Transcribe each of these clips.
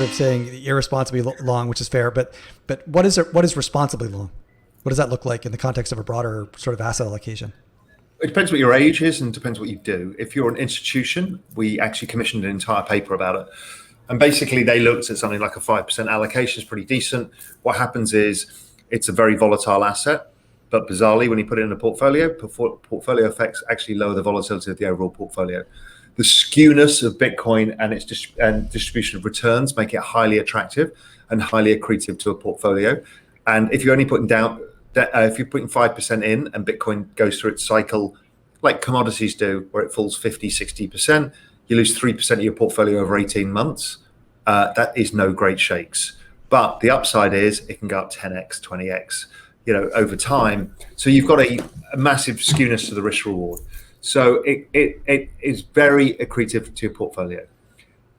of saying irresponsibly long, which is fair, but what is responsibly long? What does that look like in the context of a broader sort of asset allocation? It depends what your age is and depends what you do. If you're an institution, we actually commissioned an entire paper about it. And basically they looked at something like a 5% allocation is pretty decent. What happens is it's a very volatile asset, but bizarrely, when you put it in a portfolio effects actually lower the volatility of the overall portfolio. The skewness of Bitcoin and its distribution of returns make it highly attractive and highly accretive to a portfolio. And if you're only putting down, if you're putting 5% in and Bitcoin goes through its cycle, like commodities do, where it falls 50, 60%, you lose 3% of your portfolio over 18 months. That is no great shakes. But the upside is it can go up 10x, 20x, over time. So you've got a massive skewness to the risk reward. So it is very accretive to your portfolio.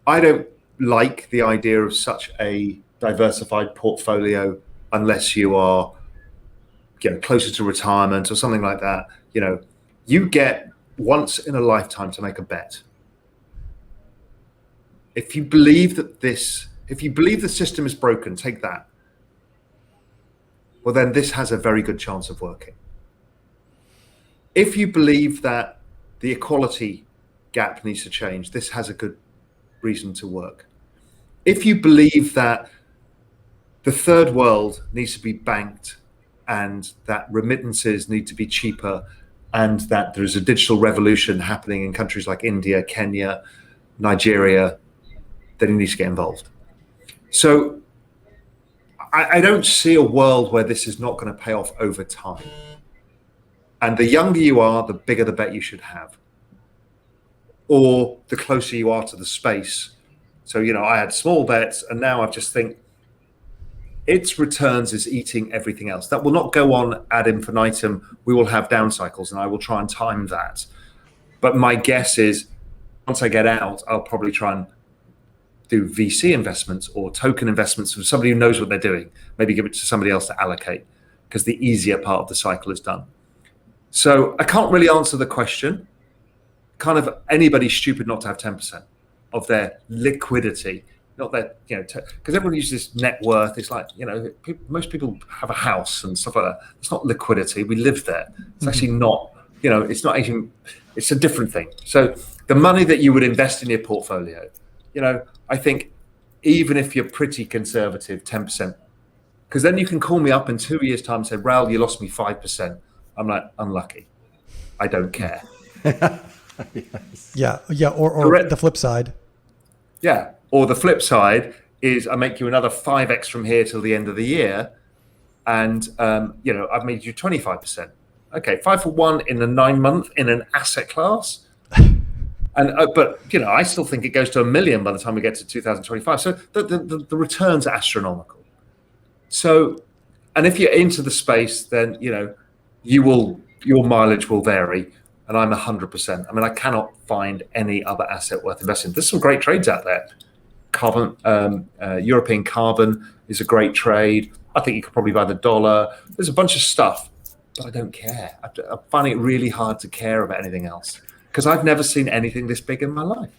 I don't like the idea of such a diversified portfolio unless you are closer to retirement or something like that. You get once in a lifetime to make a bet. If you believe the system is broken, take that. Well, then this has a very good chance of working. If you believe that the equality gap needs to change, this has a good reason to work. If you believe that the third world needs to be banked and that remittances need to be cheaper and that there's a digital revolution happening in countries like India, Kenya, Nigeria, then you need to get involved. So I don't see a world where this is not going to pay off over time. And the younger you are, the bigger the bet you should have. Or the closer you are to the space. So, I had small bets and now I just think its returns is eating everything else. That will not go on ad infinitum. We will have down cycles and I will try and time that. But my guess is once I get out, I'll probably try and do VC investments or token investments from somebody who knows what they're doing. Maybe give it to somebody else to allocate because the easier part of the cycle is done. So I can't really answer the question. Kind of anybody's stupid not to have 10% of their liquidity, not their, because everyone uses net worth. It's like, most people have a house and stuff like that. It's not liquidity. We live there. It's actually not, it's not even, it's a different thing. So the money that you would invest in your portfolio, I think even if you're pretty conservative, 10%, because then you can call me up in 2 years' time and say, Raoul, you lost me 5%. I'm like, unlucky. I don't care. Yes. Yeah. Or the flip side. Yeah. Or the flip side is I make you another 5x from here till the end of the year. And, I've made you 25%. Okay. 5 for 1 in a 9 month in an asset class. And but I still think it goes to 1 million by the time we get to 2025. So the returns are astronomical. So, and if you're into the space, then your mileage will vary. And I'm 100%. I mean, I cannot find any other asset worth investing. There's some great trades out there. Carbon, European carbon is a great trade. I think you could probably buy the dollar. There's a bunch of stuff, but I don't care. I find it really hard to care about anything else. Because I've never seen anything this big in my life.